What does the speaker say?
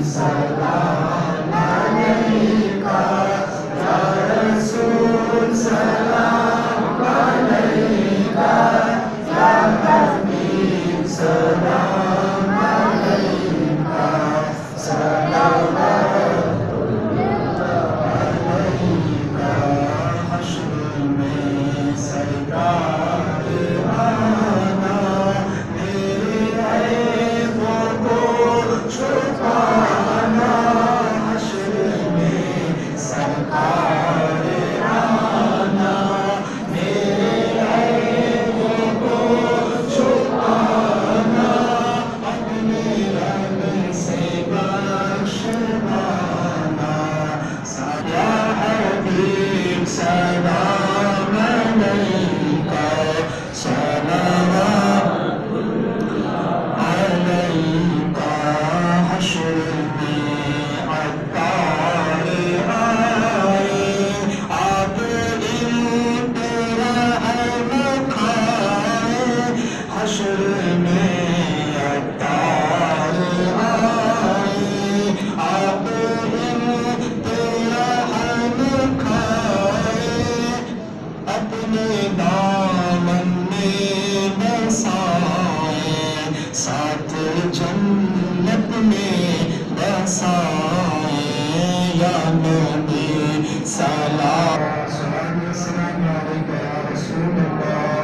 سلام علیکہ یا رسول سلام علیکہ یا حبیب سلام علیکہ صلوات اللہ علیکہ حشر میں سرکار آنا میرے عیبوں کو چھپانا حشر میں سرکار آنا میرے عیبوں کو چھپانا اپنے رب سے بخشوانا یا حبیب سلام علیکہ صلوات علیکہ حشر میں عطار آئے آپ ان تیرا حرم کھائے حشر میں عطار آئے آپ ان تیرا حرم کھائے اپنے دامن میں بسائے ساتھ جنت میں بسائے یا نبی سلام علیکہ یا رسول اللہ